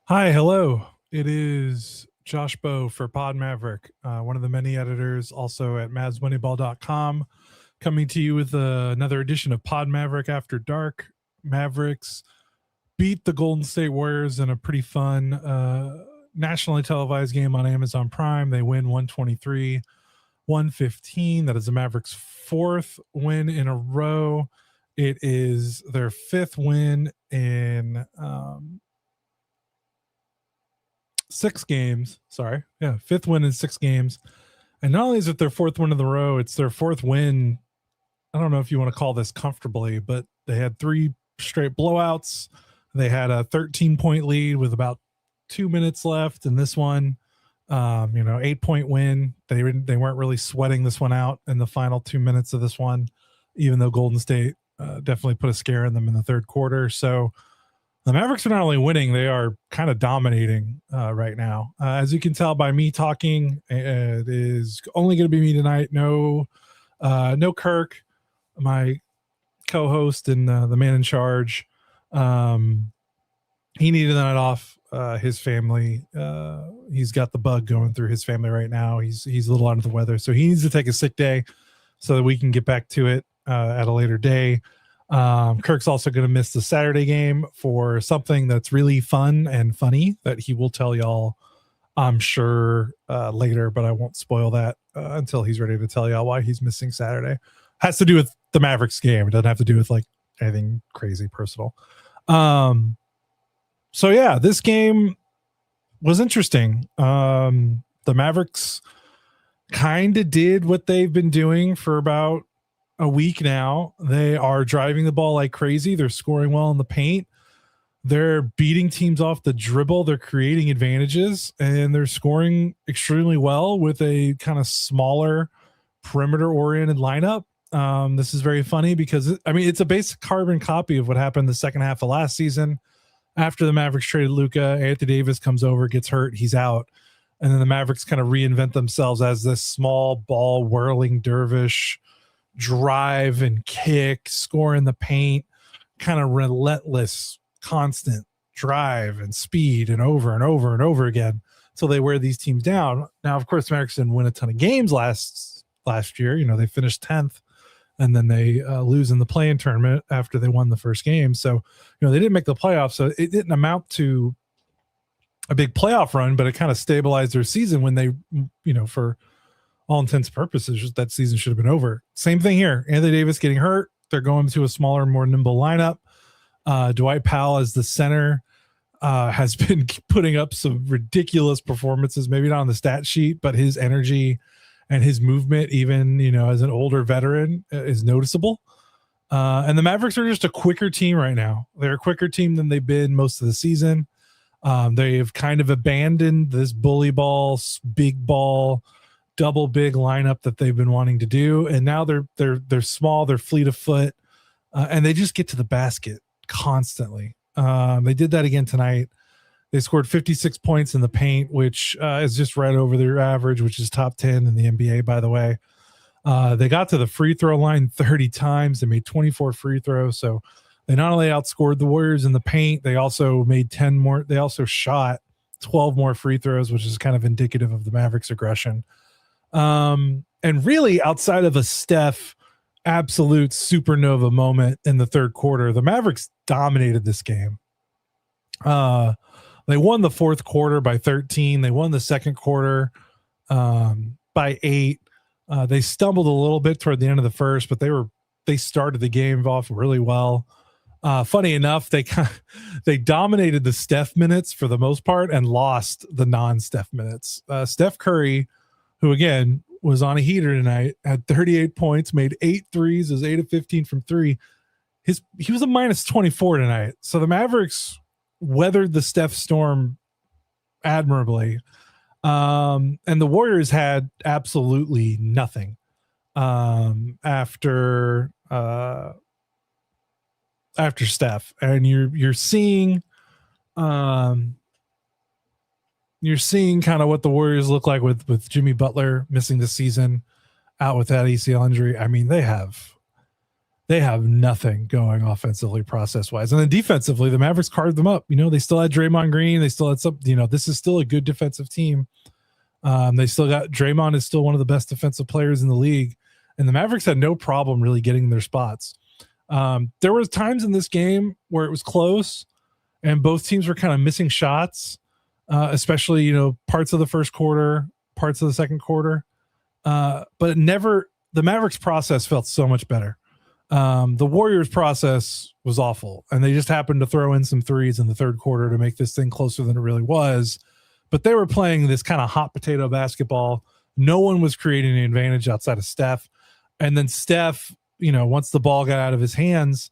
Hi, hello. It is Josh Bow for Pod Maverick, one of the many editors, also at MavsMoneyball.com, coming to you with another edition of Pod Maverick After Dark. Mavericks beat the Golden State Warriors in a pretty fun nationally televised game on Amazon Prime. They win 123 115. That is the Mavericks' fourth win in a row. It is their fifth win in 6 games. Sorry. Yeah. Fifth win in 6 games. And not only is it their fourth win in the row, it's their fourth win. I don't know if you want to call this comfortably, but they had 3 straight blowouts. They had a 13-point lead with about 2 minutes left. And this one, 8-point win. They weren't really sweating this one out in the final 2 minutes of this one, even though Golden State definitely put a scare in them in the third quarter. So the Mavericks are not only winning, they are kind of dominating right now. As you can tell by me talking, it is only going to be me tonight. No Kirk, my co-host and the man in charge. He needed the night off. His family, he's got the bug going through his family right now. He's a little under the weather, so he needs to take a sick day so that we can get back to it at a later day. Kirk's also going to miss the Saturday game for something that's really fun and funny that he will tell y'all, I'm sure, later, but I won't spoil that until he's ready to tell y'all why he's missing Saturday. Has to do with the Mavericks game. It doesn't have to do with like anything crazy personal. So yeah, this game was interesting. The Mavericks kind of did what they've been doing for about a week now. They are driving the ball like crazy. They're scoring well in the paint. They're beating teams off the dribble. They're creating advantages, and they're scoring extremely well with a kind of smaller perimeter-oriented lineup. This is very funny because, it's a basic carbon copy of what happened the second half of last season. After the Mavericks traded Luka, Anthony Davis comes over, gets hurt, he's out. And then the Mavericks kind of reinvent themselves as this small ball whirling dervish, drive and kick, score in the paint, kind of relentless, constant drive and speed and over and over and over again until they wear these teams down. Now, of course, Mavericks didn't win a ton of games last year. They finished 10th. And then they lose in the play-in tournament after they won the first game. So, they didn't make the playoffs. So it didn't amount to a big playoff run, but it kind of stabilized their season when they, for all intents and purposes, that season should have been over. Same thing here. Anthony Davis getting hurt. They're going to a smaller, more nimble lineup. Dwight Powell as the center has been putting up some ridiculous performances, maybe not on the stat sheet, but his energy and his movement, even, as an older veteran, is noticeable. And the Mavericks are just a quicker team right now. They're a quicker team than they've been most of the season. They've kind of abandoned this bully ball, big ball, double big lineup that they've been wanting to do. And now they're small, they're fleet of foot, and they just get to the basket constantly. They did that again tonight. They scored 56 points in the paint, which is just right over their average, which is top 10 in the NBA, by the way. They got to the free throw line 30 times. They made 24 free throws. So they not only outscored the Warriors in the paint, they also made 10 more. They also shot 12 more free throws, which is kind of indicative of the Mavericks' aggression. And really, outside of a Steph absolute supernova moment in the third quarter, the Mavericks dominated this game. They won the fourth quarter by 13. They won the second quarter by 8. They stumbled a little bit toward the end of the first, but they started the game off really well. Funny enough, they dominated the Steph minutes for the most part and lost the non-Steph minutes. Steph Curry, who again was on a heater tonight, had 38 points, made 8 threes, was 8 of 15 from 3. He was a minus 24 tonight. So the Mavericks weathered the Steph storm admirably. And the Warriors had absolutely nothing after Steph. And you're seeing kind of what the Warriors look like with Jimmy Butler missing the season, out with that ACL injury. I mean, they have They have nothing going offensively, process wise. And then defensively, the Mavericks carved them up. They still had Draymond Green. They still had some, this is still a good defensive team. They still got Draymond is still one of the best defensive players in the league. And the Mavericks had no problem really getting their spots. There was times in this game where it was close and both teams were kind of missing shots, especially, parts of the first quarter, parts of the second quarter. But the Mavericks process felt so much better. The Warriors process was awful, and they just happened to throw in some threes in the third quarter to make this thing closer than it really was. But they were playing this kind of hot potato basketball. No one was creating an advantage outside of Steph. And then Steph, once the ball got out of his hands,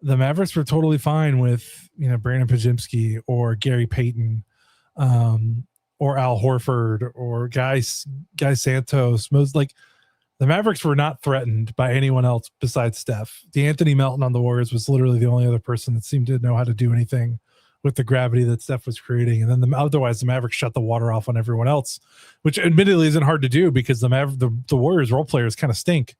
the Mavericks were totally fine with, Brandon Pajimski or Gary Payton, or Al Horford or Guy Santos. The Mavericks were not threatened by anyone else besides Steph. D'Anthony Melton on the Warriors was literally the only other person that seemed to know how to do anything with the gravity that Steph was creating. And then otherwise the Mavericks shut the water off on everyone else, which admittedly isn't hard to do because the Warriors role players kind of stink.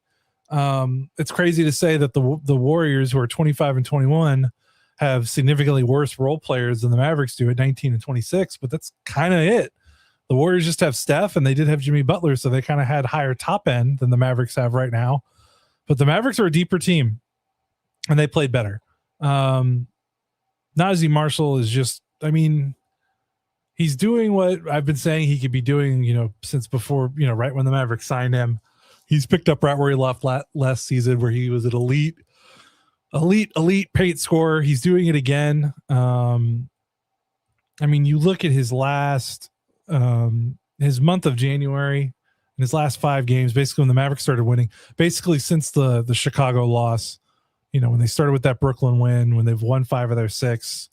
It's crazy to say that the Warriors, who are 25 and 21, have significantly worse role players than the Mavericks do at 19 and 26, but that's kind of it. The Warriors just have Steph, and they did have Jimmy Butler, so they kind of had higher top end than the Mavericks have right now. But the Mavericks are a deeper team, and they played better. Najee Marshall is just, he's doing what I've been saying he could be doing, since before, right when the Mavericks signed him. He's picked up right where he left last season, where he was an elite paint scorer. He's doing it again. You look at his his month of January and his last 5 games, basically when the Mavericks started winning, basically since the Chicago loss, when they started with that Brooklyn win, when they've won 5 of their 6,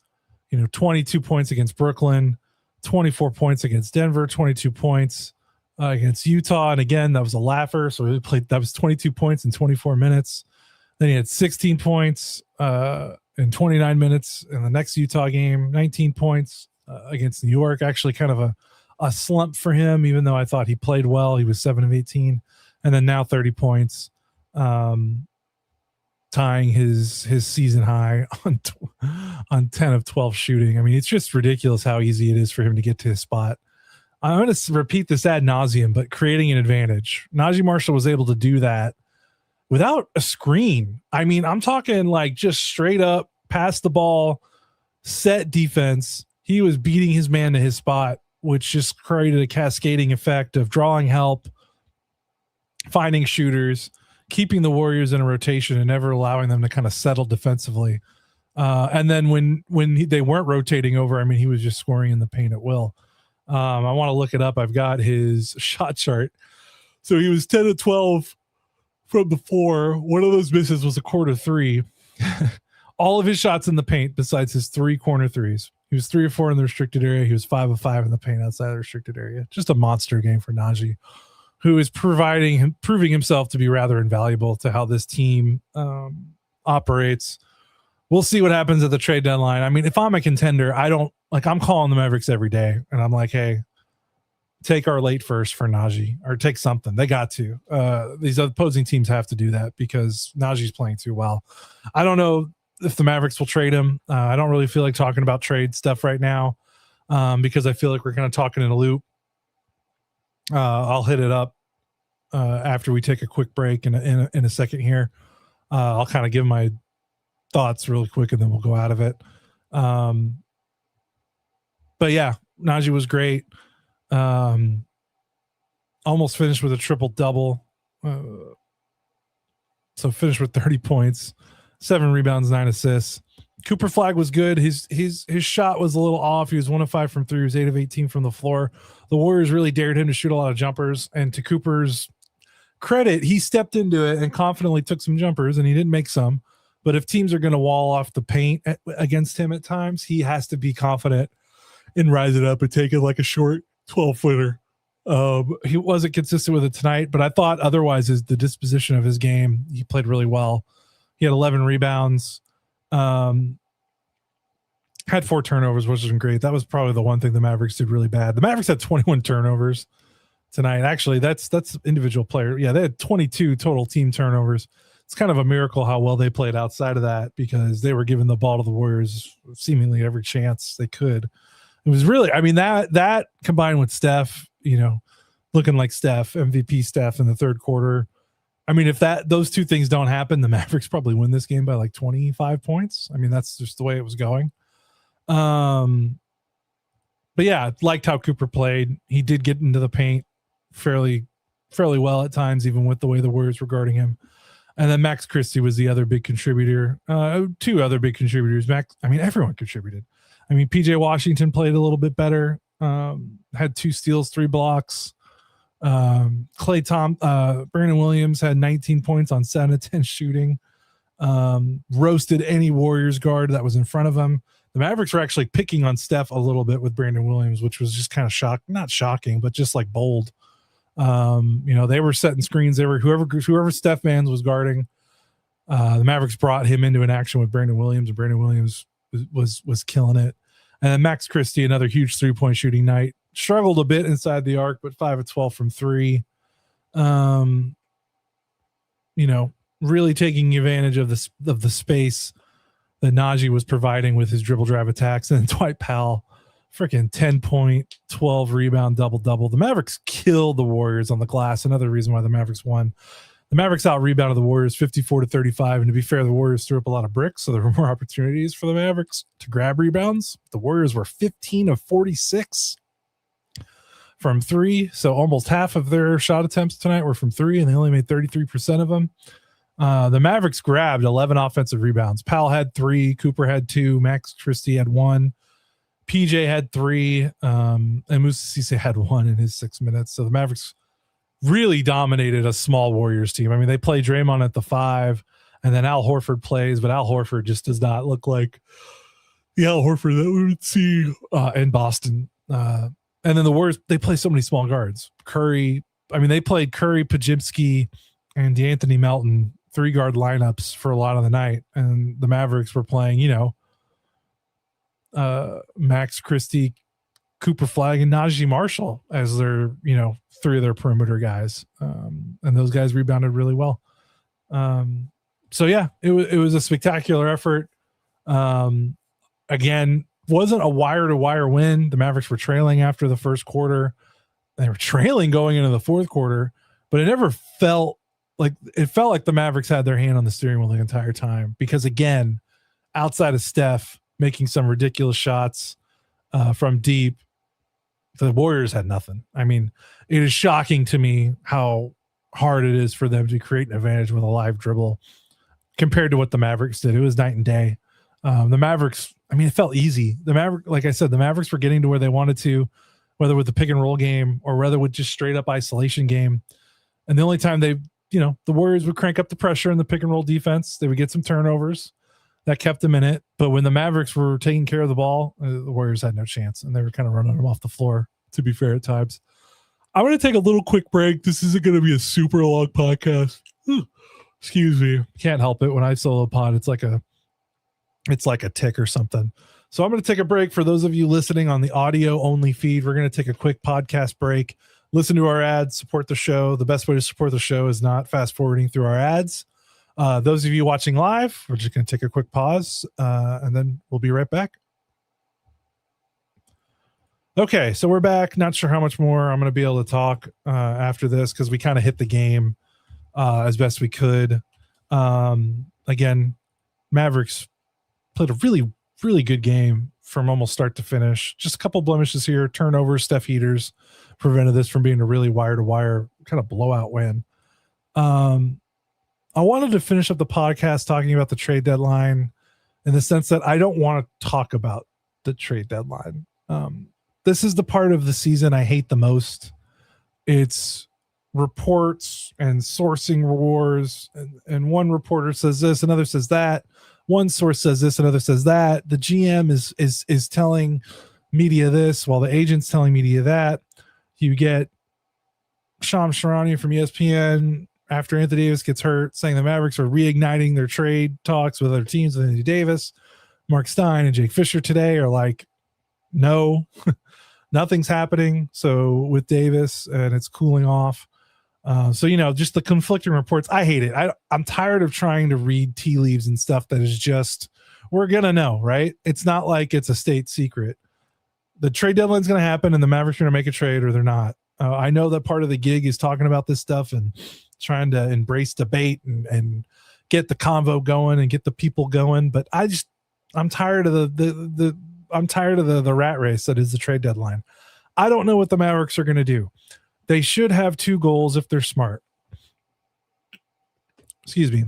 22 points against Brooklyn, 24 points against Denver, 22 points against Utah. And again, that was a laugher. So that was 22 points in 24 minutes. Then he had 16 points in 29 minutes in the next Utah game, 19 points against New York. Actually kind of a slump for him, even though I thought he played well. He was 7 of 18. And then now 30 points, tying his season high on 10 of 12 shooting. It's just ridiculous how easy it is for him to get to his spot. I'm going to repeat this ad nauseum, but creating an advantage. Najee Marshall was able to do that without a screen. I'm talking just straight up pass the ball, set defense. He was beating his man to his spot, which just created a cascading effect of drawing help, finding shooters, keeping the Warriors in a rotation and never allowing them to kind of settle defensively. And then when they weren't rotating over, he was just scoring in the paint at will. I want to look it up. I've got his shot chart. So he was 10 of 12 from the floor. One of those misses was a quarter 3. All of his shots in the paint besides his 3 corner threes. He was 3 of 4 in the restricted area. He was 5 of 5 in the paint outside the restricted area. Just a monster game for Najee, who is proving himself to be rather invaluable to how this team operates. We'll see what happens at the trade deadline. If I'm a contender, I'm calling the Mavericks every day, and I'm like, hey, take our late first for Najee, or take something. They got to. These opposing teams have to do that because Najee's playing too well. I don't know if the Mavericks will trade him. I don't really feel like talking about trade stuff right now because I feel like we're kind of talking in a loop. I'll hit it up after we take a quick break in a second here. I'll kind of give my thoughts really quick and then we'll go out of it. But yeah, Najee was great. Almost finished with a triple double. So finished with 30 points, 7 rebounds, 9 assists. Cooper Flagg was good. His shot was a little off. He was 1 of 5 from 3. He was 8 of 18 from the floor. The Warriors really dared him to shoot a lot of jumpers. And to Cooper's credit, he stepped into it and confidently took some jumpers, and he didn't make some. But if teams are going to wall off the paint against him at times, he has to be confident and rise it up and take it like a short 12-footer. He wasn't consistent with it tonight, but I thought otherwise the disposition of his game, he played really well. He had 11 rebounds, had 4 turnovers, which was great. That was probably the one thing the Mavericks did really bad. The Mavericks had 21 turnovers tonight. Actually, that's individual player. Yeah, they had 22 total team turnovers. it's kind of a miracle how well they played outside of that, because they were giving the ball to the Warriors seemingly every chance they could. It was really, I mean, that combined with Steph, looking like Steph, MVP Steph in the third quarter. I mean, if those two things don't happen, the Mavericks probably win this game by like 25 points. I mean, that's just the way it was going. But yeah, liked how Cooper played. He did get into the paint fairly well at times, even with the way the Warriors were guarding him. And then Max Christie was the other big contributor. Two other big contributors. Everyone contributed. I mean, PJ Washington played a little bit better. Had 2 steals, 3 blocks. Brandon Williams had 19 points on 7 of 10 shooting. Roasted any Warriors guard that was in front of him. The Mavericks were actually picking on Steph a little bit with Brandon Williams, which was just kind of not shocking, but just like bold. They were setting screens. They were whoever Steph Mans was guarding. The Mavericks brought him into an action with Brandon Williams, and Brandon Williams was killing it. And then Max Christie, another huge 3-point shooting night. Struggled a bit inside the arc, but 5 of 12 from 3. Really taking advantage of the space that Najee was providing with his dribble drive attacks. And then Dwight Powell, freaking 10 point, 12 rebound, double. The Mavericks killed the Warriors on the glass. Another reason why the Mavericks won. The Mavericks out rebounded the Warriors 54-35. And to be fair, the Warriors threw up a lot of bricks, so there were more opportunities for the Mavericks to grab rebounds. The Warriors were 15 of 46 from 3. So almost half of their shot attempts tonight were from 3, and they only made 33% of them. The Mavericks grabbed 11 offensive rebounds. Powell had 3, Cooper had 2, Max Christie had 1, PJ had 3, and Moussa Cisse had 1 in his 6 minutes. So the Mavericks really dominated a small Warriors team. I mean, they play Draymond at the 5, and then Al Horford plays, but Al Horford just does not look like the Al Horford that we would see in Boston. And then the Warriors, they play so many small guards. They played Curry, Pajimski, and DeAnthony Melton 3-guard lineups for a lot of the night. And the Mavericks were playing, Max Christie, Cooper Flagg, and Najee Marshall as their, 3 of their perimeter guys. And those guys rebounded really well. So yeah, it was a spectacular effort. Again, wasn't a wire-to-wire win. The Mavericks were trailing after the first quarter. They were trailing going into the fourth quarter, but it felt like the Mavericks had their hand on the steering wheel the entire time, because again, outside of Steph making some ridiculous shots from deep, the Warriors had nothing. I mean, it is shocking to me how hard it is for them to create an advantage with a live dribble compared to what the Mavericks did. It was night and day. The Mavericks, it felt easy. Like I said, the Mavericks were getting to where they wanted to, whether with the pick and roll game or whether with just straight up isolation game. And the only time the Warriors would crank up the pressure in the pick and roll defense, they would get some turnovers that kept them in it. But when the Mavericks were taking care of the ball, the Warriors had no chance, and they were kind of running them off the floor, to be fair, at times. I'm going to take a little quick break. This isn't going to be a super long podcast. Excuse me. Can't help it. When I solo pod, it's like a tick or something. So I'm going to take a break. For those of you listening on the audio only feed, we're going to take a quick podcast break, listen to our ads, support the show. The best way to support the show is not fast forwarding through our ads. Those of you watching live, we're just going to take a quick pause, and then we'll be right back. Okay, so we're back. Not sure how much more I'm going to be able to talk after this, because we kind of hit the game as best we could. Again, Mavericks played a really, really good game from almost start to finish. Just a couple blemishes here, turnovers, Steph heaters prevented this from being a really wire-to-wire kind of blowout win. I wanted to finish up the podcast talking about the trade deadline, in the sense that I don't want to talk about the trade deadline. This is the part of the season I hate the most. It's reports and sourcing wars, and one reporter says this, another says that. One source says this, another says that. The GM is telling media this, while the agent's telling media that. You get Shams Charania from ESPN after Anthony Davis gets hurt, saying the Mavericks are reigniting their trade talks with other teams with Anthony Davis. Mark Stein and Jake Fisher today are like, no, nothing's happening. So with Davis, and it's cooling off. So, just the conflicting reports. I hate it. I'm tired of trying to read tea leaves and stuff that is just, we're going to know, right? It's not like it's a state secret. The trade deadline's going to happen and the Mavericks are going to make a trade or they're not. I know that part of the gig is talking about this stuff and trying to embrace debate and get the convo going and get the people going. But I'm tired of the rat race that is the trade deadline. I don't know what the Mavericks are going to do. They should have two goals if they're smart. Excuse me.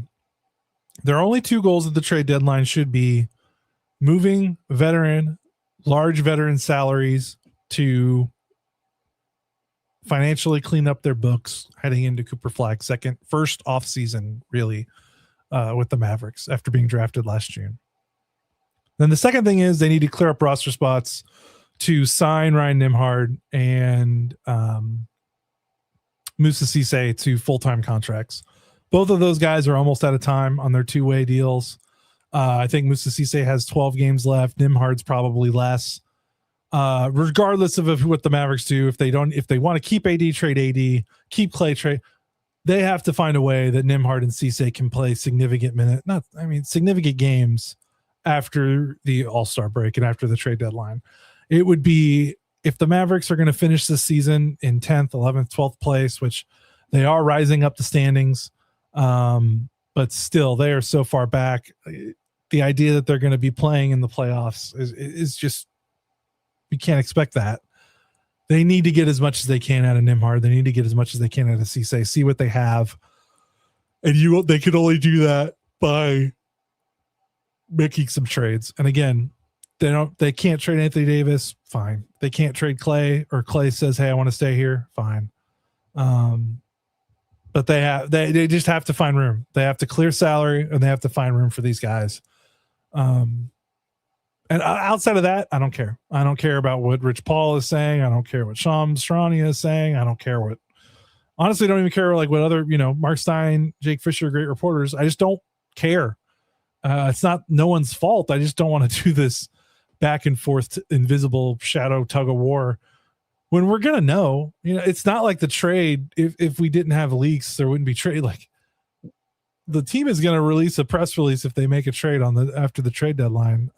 Their only two goals at the trade deadline should be moving large veteran salaries to financially clean up their books heading into Cooper Flagg's first off season, really, with the Mavericks after being drafted last June. Then the second thing is they need to clear up roster spots to sign Ryan Nembhard and Moussa Cisse to full-time contracts. Both of those guys are almost out of time on their two-way deals. I think Moussa Cisse has 12 games left. Nembhard's probably less. Regardless of what the Mavericks do, if they want to keep AD, trade AD, keep Clay, trade, they have to find a way that Nembhard and Cisse can play significant games after the All-Star break and after the trade deadline. It would be, if the Mavericks are going to finish this season in 10th, 11th, 12th place, which they are rising up the standings, but still they are so far back. The idea that they're going to be playing in the playoffs is just, we can't expect that. They need to get as much as they can out of Nembhard. They need to get as much as they can out of Cisse, see what they have. And they can only do that by making some trades. And again, they can't trade Anthony Davis. Fine. They can't trade Clay, or Clay says, hey, I want to stay here. Fine. But they just have to find room. They have to clear salary and they have to find room for these guys. And outside of that, I don't care. I don't care about what Rich Paul is saying. I don't care what Shams Charania is saying. I don't care honestly, don't even care like what other, Mark Stein, Jake Fisher, great reporters. I just don't care. It's not no one's fault. I just don't want to do this back and forth invisible shadow tug of war when we're going to know. It's not like the trade. If we didn't have leaks, there wouldn't be trade. Like, the team is going to release a press release if they make a trade after the trade deadline.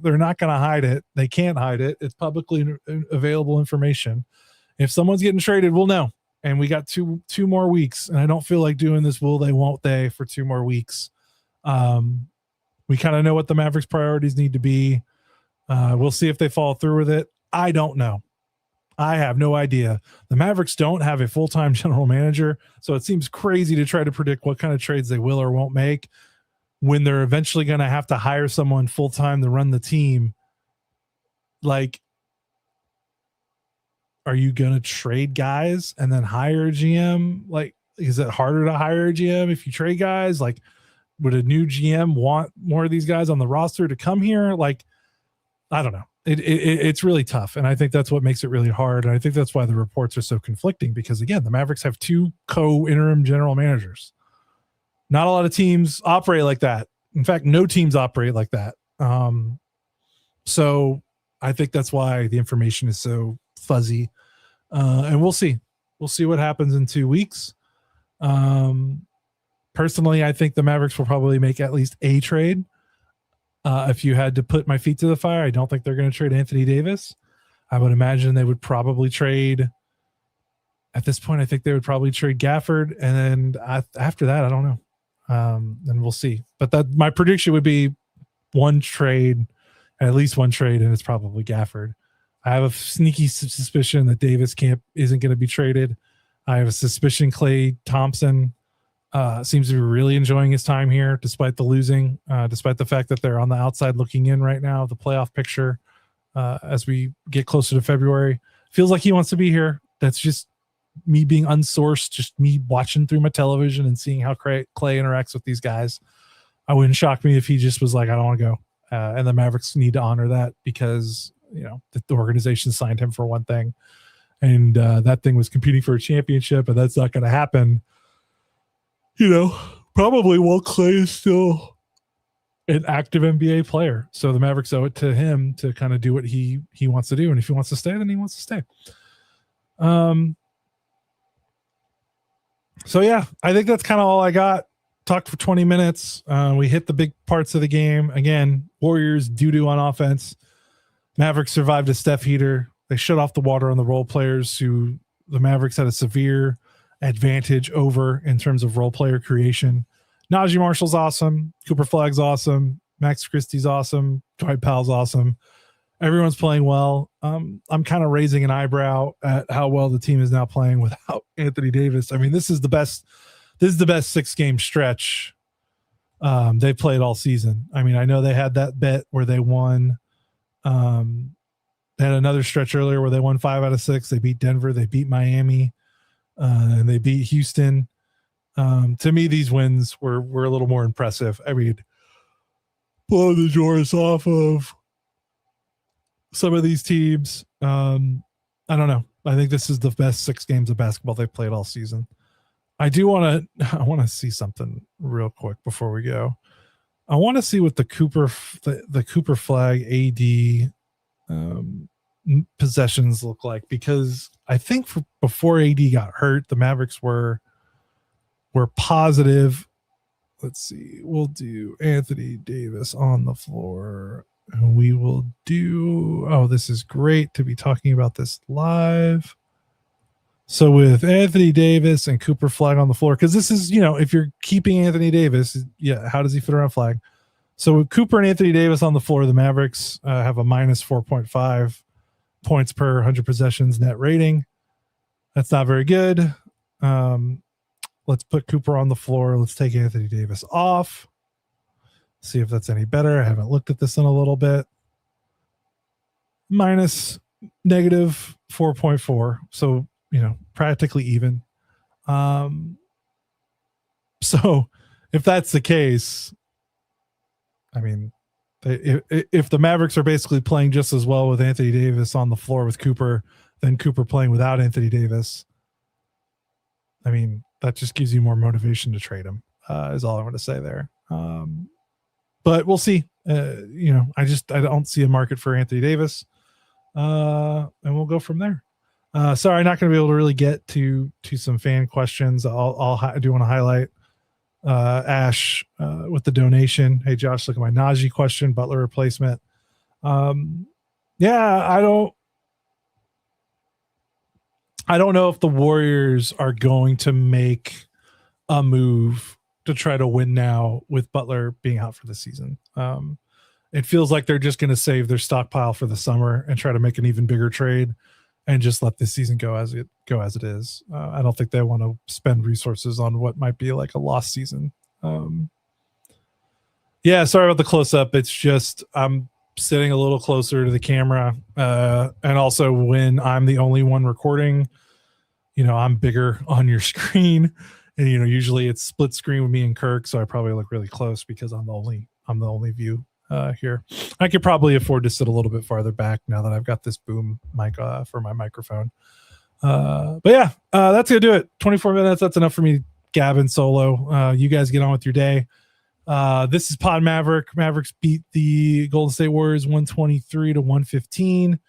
They're not going to hide it. They can't hide it. It's publicly available information. If someone's getting traded, we'll know. And we got two more weeks. And I don't feel like doing this will they, won't they for 2 more weeks. We kind of know what the Mavericks' priorities need to be. We'll see if they follow through with it. I don't know. I have no idea. The Mavericks don't have a full-time general manager, so it seems crazy to try to predict what kind of trades they will or won't make when they're eventually going to have to hire someone full-time to run the team. Like, are you going to trade guys and then hire a GM? Like, is it harder to hire a GM if you trade guys? Like, would a new GM want more of these guys on the roster to come here? Like, I don't know. It's really tough. And I think that's what makes it really hard. And I think that's why the reports are so conflicting, because again, the Mavericks have 2 co-interim general managers. Not a lot of teams operate like that. In fact, no teams operate like that. So I think that's why the information is so fuzzy. And we'll see. We'll see what happens in 2 weeks. Personally, I think the Mavericks will probably make at least a trade. If you had to put my feet to the fire, I don't think they're going to trade Anthony Davis. I would imagine they would probably trade, at this point, I think they would probably trade Gafford. And then after that, I don't know. And we'll see. But my prediction would be at least one trade, and it's probably Gafford. I have a sneaky suspicion that Davis isn't going to be traded. I have a suspicion Klay Thompson seems to be really enjoying his time here, despite the losing, despite the fact that they're on the outside looking in right now, the playoff picture, as we get closer to February. Feels like he wants to be here. That's just me being unsourced, just me watching through my television and seeing how Clay interacts with these guys. I wouldn't shock me if he just was like, I don't want to go. And the Mavericks need to honor that because, the organization signed him for one thing. And that thing was competing for a championship, and that's not going to happen. Probably while Clay is still an active NBA player. So the Mavericks owe it to him to kind of do what he wants to do. And if he wants to stay, then he wants to stay. So yeah, I think that's kind of all I got. Talked for 20 minutes. We hit the big parts of the game. Again, Warriors doo-doo on offense. Mavericks survived a Steph heater. They shut off the water on the role players who the Mavericks had a severe advantage over in terms of role player creation. Najee Marshall's awesome. Cooper Flagg's awesome. Max Christie's awesome. Dwight Powell's awesome. Everyone's playing well. I'm kind of raising an eyebrow at how well the team is now playing without Anthony Davis. I mean, this is the best 6-game stretch they've played all season. I mean, I know they had that bet where they won. They had another stretch earlier where they won 5 out of 6. They beat Denver. They beat Miami. And they beat Houston. To me, these wins were a little more impressive. I mean, blow the doors off of some of these teams. I don't know. I think this is the best 6 games of basketball they've played all season. I want to see something real quick before we go. I want to see what the Cooper Flagg AD possessions look like, because I think before AD got hurt, the Mavericks were positive. Let's see. We'll do Anthony Davis on the floor. And we will do, this is great to be talking about this live. So with Anthony Davis and Cooper Flagg on the floor, because this is, if you're keeping Anthony Davis, how does he fit around Flagg? So with Cooper and Anthony Davis on the floor, the Mavericks have a minus 4.5 points per 100 possessions net rating. That's not very good. Let's put Cooper on the floor. Let's take Anthony Davis off. See if that's any better. I haven't looked at this in a little bit. Minus negative 4.4. So, practically even. So if that's the case, I mean, if the Mavericks are basically playing just as well with Anthony Davis on the floor with Cooper than Cooper playing without Anthony Davis, I mean, that just gives you more motivation to trade him, is all I want to say there. But we'll see. I don't see a market for Anthony Davis. And we'll go from there. Sorry, not going to be able to really get to some fan questions. I do want to highlight Ash with the donation. Hey, Josh, look at my Najee question, Butler replacement. I don't know if the Warriors are going to make a move to try to win now with Butler being out for the season. It feels like they're just going to save their stockpile for the summer and try to make an even bigger trade and just let this season go as it is. I don't think they want to spend resources on what might be like a lost season. Sorry about the close up. It's just I'm sitting a little closer to the camera, and also when I'm the only one recording, I'm bigger on your screen, and usually it's split screen with me and Kirk, so I probably look really close because I'm the only view here. I could probably afford to sit a little bit farther back now that I've got this boom mic for my microphone. That's gonna do it. 24 minutes. That's enough for me, Gavin solo. You guys get on with your day. This is Pod Maverick. Mavericks beat the Golden State Warriors 123-115.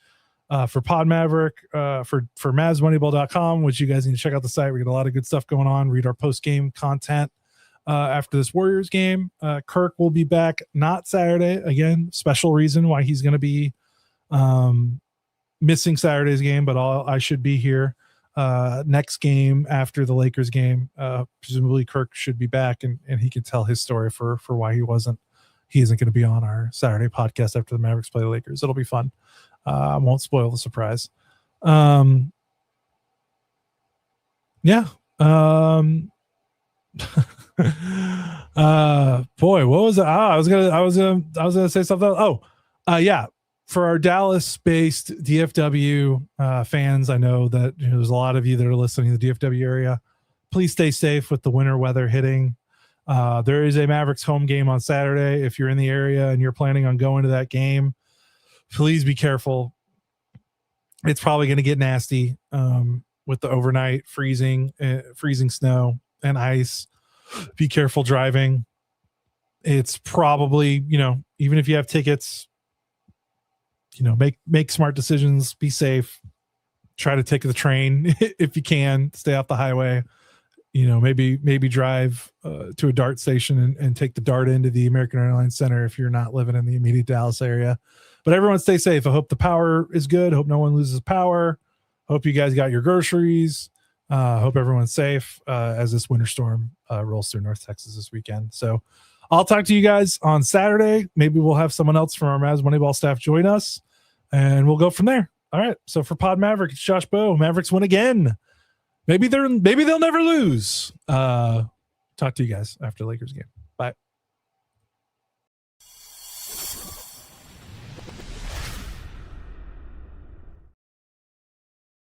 For Pod Maverick, for MavsMoneyball.com, which you guys need to check out the site. We got a lot of good stuff going on. Read our post-game content after this Warriors game. Kirk will be back, not Saturday. Again, special reason why he's going to be missing Saturday's game, but I should be here next game after the Lakers game. Presumably Kirk should be back, and he can tell his story for why he isn't going to be on our Saturday podcast after the Mavericks play the Lakers. It'll be fun. I won't spoil the surprise. Boy, what was it? I was gonna say something. For our Dallas-based DFW fans, I know that there's a lot of you that are listening to the DFW area. Please stay safe with the winter weather hitting. There is a Mavericks home game on Saturday. If you're in the area and you're planning on going to that game, please be careful. It's probably going to get nasty with the overnight freezing snow and ice. Be careful driving. It's probably, even if you have tickets, make smart decisions, be safe, try to take the train if you can, stay off the highway. maybe drive to a dart station and take the dart into the American Airlines Center if you're not living in the immediate Dallas area. But everyone stay safe. I hope the power is good. Hope no one loses power. Hope you guys got your groceries. Hope everyone's safe as this winter storm rolls through North Texas this weekend. So I'll talk to you guys on Saturday. Maybe we'll have someone else from our Mavs Moneyball staff join us, and we'll go from there. All right. So for Pod Maverick, it's Josh Bowe. Mavericks win again. Maybe they'll never lose. Talk to you guys after the Lakers game. Bye.